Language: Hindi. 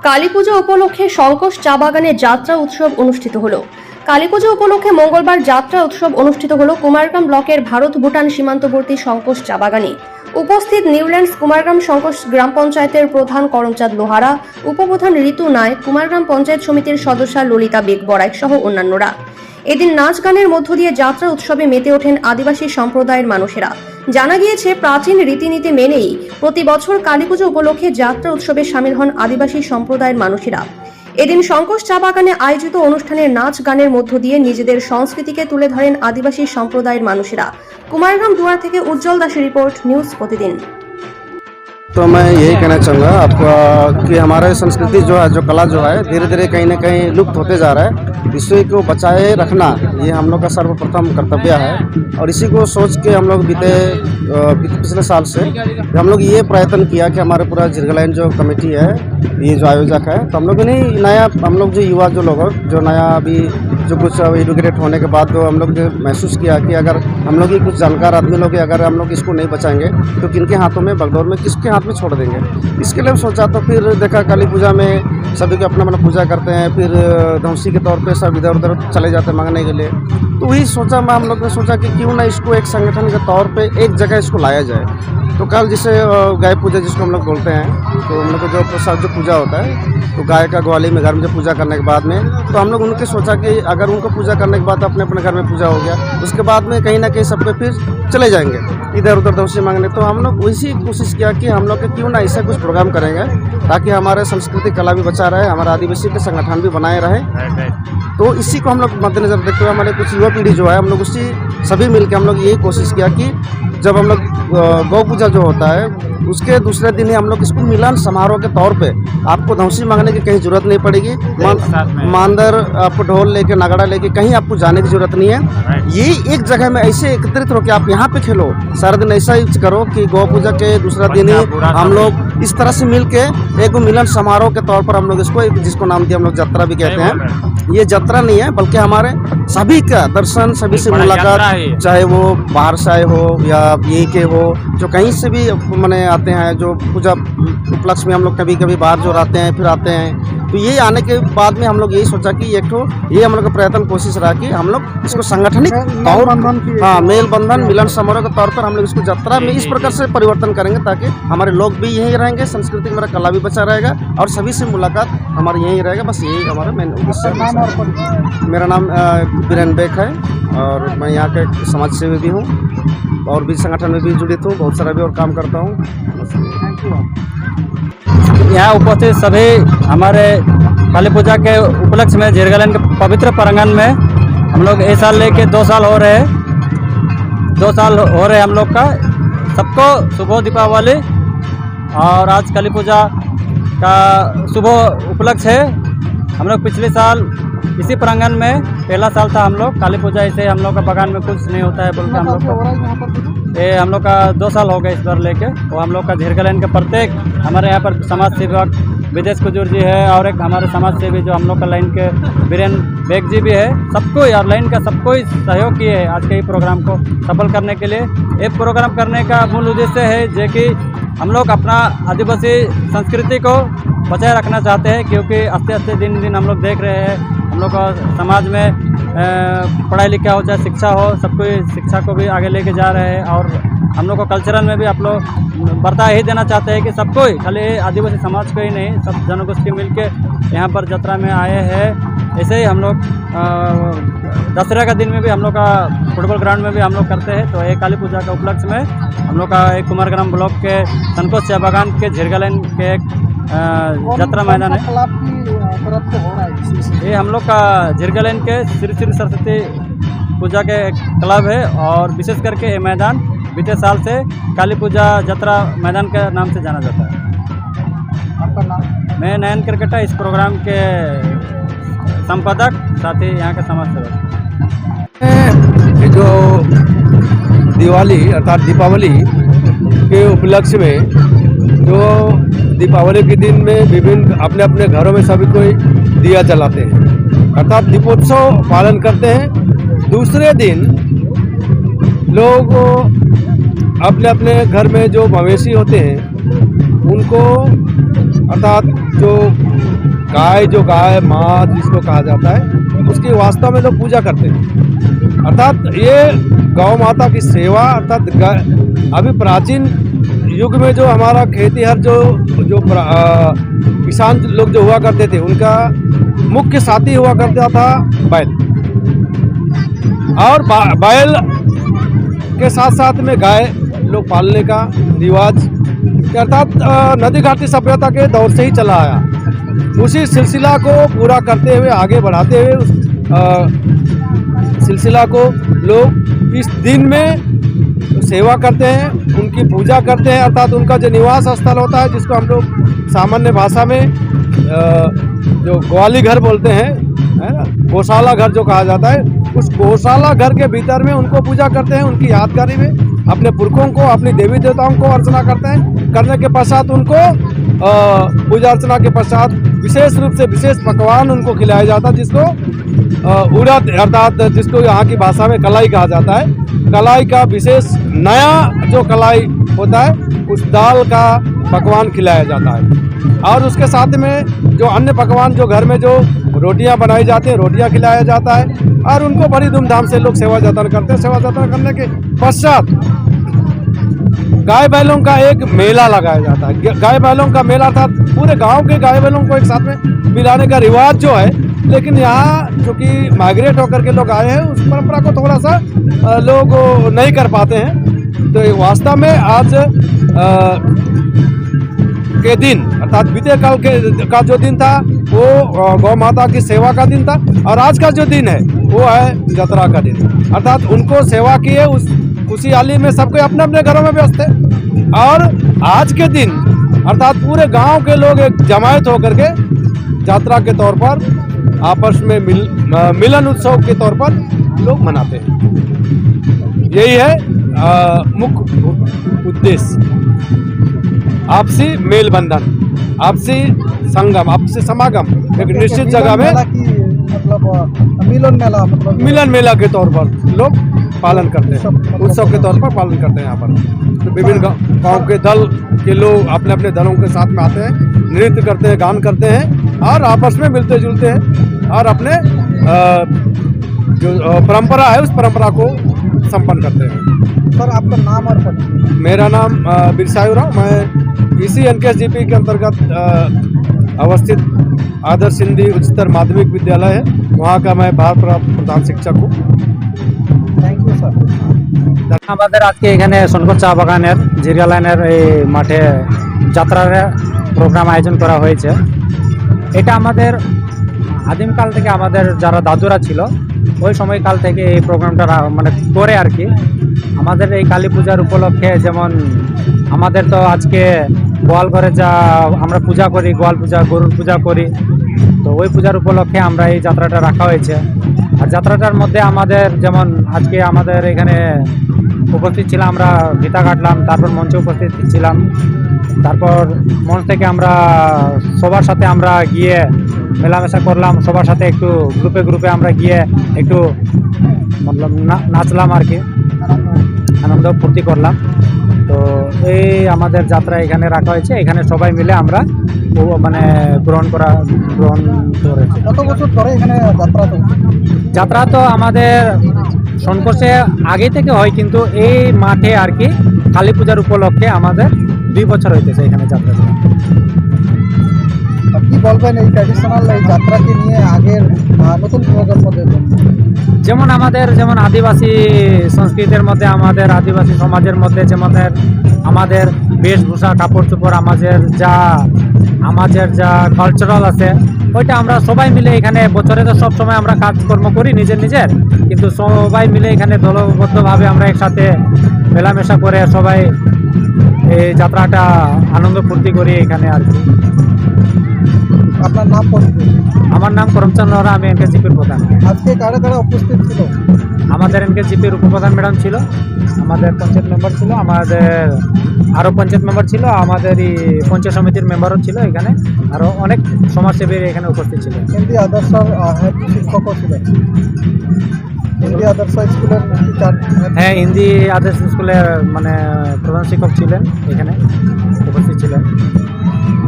কালীপুজো উপলক্ষে সংকোষ চা বাগানে যাত্রা উৎসব অনুষ্ঠিত হলো। কালীপুজো উপলক্ষে মঙ্গলবার যাত্রা উৎসব অনুষ্ঠিত হলো কুমারগ্রাম ব্লকের ভারত ভুটান সীমান্তবর্তী সংকোষ চা বাগানে। উপস্থিত নিউল্যান্ডস কুমারগ্রাম সংকোষ গ্রাম পঞ্চায়েতের প্রধান করমচাঁদ লোহারা, উপপ্রধান ঋতু নায়ক, কুমারগ্রাম পঞ্চায়েত সমিতির সদস্যা ললিতা বেগ বড়াইক সহ অন্যান্যরা। এদিন নাচ গানের মধ্য দিয়ে যাত্রা উৎসবে মেতে ওঠেন আদিবাসী সম্প্রদায়ের মানুষেরা। জানা গিয়েছে, প্রাচীন রীতিনীতি মেনেই প্রতি বছর কালীপুজো উপলক্ষে যাত্রা উৎসবে সামিল হন আদিবাসী সম্প্রদায়ের মানুষেরা। এদিন সংকোষ চা বাগানে আয়োজিত অনুষ্ঠানে নাচ গানের মধ্য দিয়ে নিজেদের সংস্কৃতিকে তুলে ধরেন আদিবাসী সম্প্রদায়ের মানুষেরা। কুমারগ্রাম দুয়ার থেকে উজ্জ্বল দাসের রিपोर्ट, न्यूज प्रतिदिन। तो मैं यही कहना चाहूँगा आपको कि हमारे संस्कृति जो है, जो कला जो है, धीरे धीरे कहीं ना कहीं लुप्त होते जा रहा है। इसी को बचाए रखना ये हम लोग का सर्वप्रथम कर्तव्य है। और इसी को सोच के हम लोग पिछले साल से हम लोग ये प्रयत्न किया कि हमारे पूरा झिरगलैंड जो कमेटी है, ये जो आयोजक है, तो हम लोग ने नया, हम लोग जो युवा जो लोग जो नया अभी जो कुछ एडुकेटेड होने के बाद जो हम लोग ने महसूस किया कि अगर हम लोग ही कुछ जानकार आदमी लोग अगर हम लोग इसको नहीं बचाएंगे तो किनके हाथों में, बगदौर में किसके हाथ में छोड़ देंगे। इसके लिए सोचा, तो फिर देखा काली पूजा में सभी को अपना पूजा करते हैं, फिर धौंसी के तौर पे सब इधर उधर चले जाते हैं मांगने के लिए। तो वही सोचा, हम लोग ने सोचा कि क्यों ना इसको एक संगठन के तौर पे एक जगह इसको लाया जाए। तो कल जिसे गाय पूजा जिसको हम लोग बोलते हैं, तो हम लोग को जो प्रसाद जो पूजा होता है, तो गाय का ग्वाली में घर में जो पूजा करने के बाद में, तो हम लोग उनके सोचा कि अगर उनको पूजा करने के बाद अपने अपने घर में पूजा हो गया, उसके बाद में कहीं ना कहीं सबके फिर चले जाएंगे इधर उधर धौंसी मांगने। तो हम लोग वैसी कोशिश किया कि हम लोग क्यों ना ऐसा कुछ प्रोग्राम करेंगे ताकि हमारे सांस्कृतिक कला भी बचा रहे, हमारे आदिवासी के संगठन भी बनाए रहे। तो इसी को हम लोग मद्देनजर देखते हुए हमारे कुछ युवा पीढ़ी जो है, हम लोग उसी सभी मिलकर हम लोग यही कोशिश किया कि जब हम लोग गौ पूजा जो होता है उसके दूसरे दिन ही हम लोग इसको मिलन समारोह के तौर पे आपको धौंसी मांगने की कहीं जरूरत नहीं पड़ेगी। मांदर आपको ढोल लेके, नगाड़ा लेके कहीं आपको जाने की जरूरत नहीं है। यही एक जगह में ऐसे एकत्रित होकर आप यहाँ पे खेलो, सारा दिन ऐसा ही करो कि गौ पूजा के दूसरा दिन ही हम लोग इस तरह से मिल के एक मिलन समारोह के तौर पर हम लोग इसको, जिसको नाम दिया हम लोग यात्रा भी कहते हैं। ये यात्रा नहीं है बल्कि हमारे सभी का दर्शन, सभी से मुलाकात, चाहे वो बाहर से आए हो या यहीं के हो, जो कहीं से भी मैंने आते हैं, जो पूजा उपलक्ष्य में हम लोग कभी कभी बाहर जो रहते हैं फिर आते हैं। तो ये आने के बाद में हम लोग यही सोचा कि एक ठो ये हम लोग का प्रयत्न कोशिश रहा कि हम लोग इसको संगठनिक तौर, हाँ, मेल बंधन मिलन समारोह के तौर पर हम लोग इसको यात्रा में इस प्रकार से परिवर्तन करेंगे ताकि हमारे लोग भी यहीं रहेंगे, संस्कृति मेरा कला भी बचा रहेगा और सभी से मुलाकात हमारी यहीं रहेगा। बस यही हमारा मेन उद्देश्य है। मेरा नाम बीरेन बेग है और मैं यहाँ के समाज सेवी भी हूँ और भी संगठन में भी जुड़ित हूँ, बहुत सारा भी और काम करता हूँ। यहाँ उपस्थित सभी हमारे काली पूजा के उपलक्ष्य में झिरगलैंड के पवित्र प्रांगण में हम लोग इस साल लेके 2 साल हो रहे हैं। 2 साल हो रहे हम लोग का। सबको शुभ दीपावली और आज काली पूजा का शुभ उपलक्ष्य है। हम लोग पिछले साल इसी प्रांगण में, पहला साल था हम लोग काली पूजा, इसे हम लोग का बगान में कुछ नहीं होता है बोल के हम लोग ये हम लोग का 2 साल हो गए इस बार लेके। और हम लोग का झिरगलैंड के प्रत्येक हमारे यहाँ पर समाज सेवक विदेश कुजूर जी है और एक हमारे समाज सेवी जो हम लोग का लाइन के बीरेन बेग जी भी है, सबको और लाइन का सबको ही सहयोग किए है आज के ही प्रोग्राम को सफल करने के लिए। ये प्रोग्राम करने का मूल उद्देश्य है जो कि हम लोग अपना आदिवासी संस्कृति को बचाए रखना चाहते हैं, क्योंकि आस्ते आस्ते दिन दिन हम लोग देख रहे हैं हम लोग का समाज में पढ़ाई लिखा हो चाहे शिक्षा हो, सबको शिक्षा को भी आगे लेके जा रहे हैं। और हम लोग को कल्चरल में भी आप लोग बर्ता ही देना चाहते हैं कि सबको ही, खाली आदिवासी समाज को ही नहीं, सब जनगोष्ठी मिल के यहाँ पर यात्रा में आए हैं। ऐसे ही हम लोग दशहरा का दिन में भी हम लोग का फुटबॉल ग्राउंड में भी हम लोग करते हैं। तो एक काली पूजा के उपलक्ष्य में हम लोग का एक कुमारग्राम ब्लॉक के संकोष चाय बागान के झिरगलैंड के एक यात्रा मैदान है। ये हम लोग का झिरगलैंड के श्री श्री सरस्वती पूजा के एक क्लब है और विशेष करके ये मैदान बीते साल से काली पूजा यात्रा मैदान के नाम से जाना जाता है। आपका नाम? मैं नयन क्रिकेटा, इस प्रोग्राम के संपादक, साथ ही यहाँ के समाज सेवक। जो दिवाली अर्थात दीपावली के उपलक्ष्य में, जो दीपावली के दिन में विभिन्न अपने अपने घरों में सभी कोई दिया जलाते हैं अर्थात दीपोत्सव पालन करते हैं। दूसरे दिन लोग अपने अपने घर में जो मवेशी होते हैं उनको अर्थात जो गाय माँ जिसको कहा जाता है, उसकी वास्तव में लोग पूजा करते हैं। अर्थात ये गौ माता की सेवा, अर्थात अभी प्राचीन युग में जो हमारा खेतीहर जो किसान लोग जो हुआ करते थे, उनका मुख्य साथी हुआ करता था बैल, और बैल के साथ साथ में गाय लोग पालने का रिवाज अर्थात नदी घाटी सभ्यता के दौर से ही चला आया। उसी सिलसिला को पूरा करते हुए, आगे बढ़ाते हुए उस सिलसिला को लोग इस दिन में सेवा करते हैं, उनकी पूजा करते हैं। अर्थात उनका जो निवास स्थल होता है, जिसको हम लोग सामान्य भाषा में जो ग्वाली घर बोलते हैं, है ना, गौशाला घर जो कहा जाता है, उस गौशाला घर के भीतर में उनको पूजा करते हैं। उनकी यादगारी में अपने पुरखों को, अपनी देवी देवताओं को अर्चना करते हैं। करने के पश्चात उनको पूजा अर्चना के पश्चात विशेष रूप से विशेष पकवान उनको खिलाया जाता है, जिसको उड़द अर्थात जिसको यहाँ की भाषा में कलाई कहा जाता है। कलाई का विशेष नया जो कलाई होता है, उस दाल का पकवान खिलाया जाता है। और उसके साथ में जो अन्य पकवान, जो घर में जो रोटियां बनाई जाती हैं, रोटियां खिलाया जाता है। और उनको बड़ी धूमधाम से लोग सेवा जतन करते हैं। सेवा जतन करने के पश्चात गाय बैलों का एक मेला लगाया जाता है। गाय बैलों का मेला अर्थात पूरे गांव के गाय बैलों को एक साथ में मिलाने का रिवाज जो है, लेकिन यहाँ चूँकि माइग्रेट होकर के लोग आए हैं, उस परंपरा को थोड़ा सा लोग नहीं कर पाते हैं। तो वास्तव में आज के दिन अर्थात बीते कल का जो दिन था, वो गौ माता की सेवा का दिन था। और आज का जो दिन है, वो है जतरा का दिन। अर्थात उनको सेवा किए, उस खुशहाली में सबके अपने अपने घरों में व्यस्त है। और आज के दिन अर्थात पूरे गांव के लोग एक जमायत होकर के यात्रा के तौर पर आपस में मिलन उत्सव के तौर पर लोग मनाते हैं। यही है मुख्य उद्देश्य, आपसी मेल बंधन, आपसी संगम, आपसी समागम एक निश्चित जगह में, मतलब मिलन मेला के तौर पर लोग पालन करते हैं, उत्सव के तौर पर पालन करते हैं। यहाँ पर तो विभिन्न गांव के दल के लोग अपने अपने दलों के साथ में आते हैं, नृत्य करते हैं, गान करते हैं और आपस में मिलते जुलते हैं और अपने जो परंपरा है, उस परंपरा को संपन्न करते हैं। सर, आपका नाम और पता? मेरा नाम बिरसायूराव, मैं इसी NKSGP के अंतर्गत अवस्थित आदर्श हिंदी उच्चतर माध्यमिक विद्यालय है, वहाँ का मैं भारप्राप्त प्रधान शिक्षक हूँ। Thank you sir. আমাদের আজকে এখানে সোনকর চা বাগানের জিরগা লাইনের এই মাঠে যাত্রার প্রোগ্রাম আয়োজন করা হয়েছে। এটা আমাদের আদিমকাল থেকে, আমাদের যারা দাদুরা ছিল ওই সময়কাল থেকে এই প্রোগ্রামটা মানে করে আর কি। আমাদের এই কালী পূজার উপলক্ষে, যেমন আমাদের তো আজকে গোয়াল ঘরে যা আমরা পূজা করি, গোয়াল পূজা, গরুর পূজা করি, তো ওই পূজার উপলক্ষে আমরা এই যাত্রাটা রাখা হয়েছে। আর যাত্রাটার মধ্যে আমাদের যেমন আজকে আমাদের এখানে উপস্থিত ছিলাম, আমরা গীতা কাটলাম, তারপর মঞ্চে উপস্থিত ছিলাম, তারপর মঞ্চ থেকে আমরা সবার সাথে আমরা গিয়ে মেলামেশা করলাম, সবার সাথে একটু গ্রুপে গ্রুপে আমরা গিয়ে একটু মতলব নাচলাম আর কি, আনন্দ ফুর্তি করলাম। তো এই আমাদের যাত্রা এখানে রাখা হয়েছে, এখানে সবাই মিলে আমরা মানে গ্রহণ করেছি। কত বছর ধরে এখানে যাত্রা চলছে? যাত্রা তো আমাদের সনকোষে আগে থেকে হয়, কিন্তু এই মাঠে আর কি কালী পূজার উপলক্ষে আমাদের 2 বছর হইতেছে এখানে যাত্রা। কি বলবেন এই ট্র্যাডিশনাল এই যাত্রাকে নিয়ে আগের নতুন প্রজন্মদের? যেমন আদিবাসী সংস্কৃতির মধ্যে, আমাদের আদিবাসী সমাজের মধ্যে যেমন আমাদের বেশভূষা, কাপড় চোপড়, আমাদের যা কালচারাল আছে, ওইটা আমরা সবাই মিলে এখানে বছরে তো সব সময় আমরা কাজকর্ম করি নিজের, কিন্তু সবাই মিলে এখানে দলবদ্ধভাবে আমরা একসাথে মেলামেশা করে সবাই এই যাত্রাটা আনন্দ ফুর্তি করি এখানে আর কি। আপনার নাম? আমার নাম করমচন্দ্র রাও, আমি NKSGPর প্রধান। আজকে কারা কারা উপস্থিত ছিল? আমাদের NKSGPর উপপ্রধান ম্যাডাম ছিল, আমাদের পঞ্চায়েত মেম্বার ছিল, আমাদের আরও পঞ্চায়েত মেম্বার ছিল, আমাদের এই পঞ্চায়েত সমিতির মেম্বারও ছিল, এখানে আরও অনেক সমাজসেবী এখানে উপস্থিত ছিল। হিন্দি আদর্শ শিক্ষকও ছিলেন? হিন্দি আদর্শ স্কুলের টিচার? হ্যাঁ, হিন্দি আদর্শ স্কুলের মানে প্রধান শিক্ষক ছিলেন, এখানে উপস্থিত ছিলেন।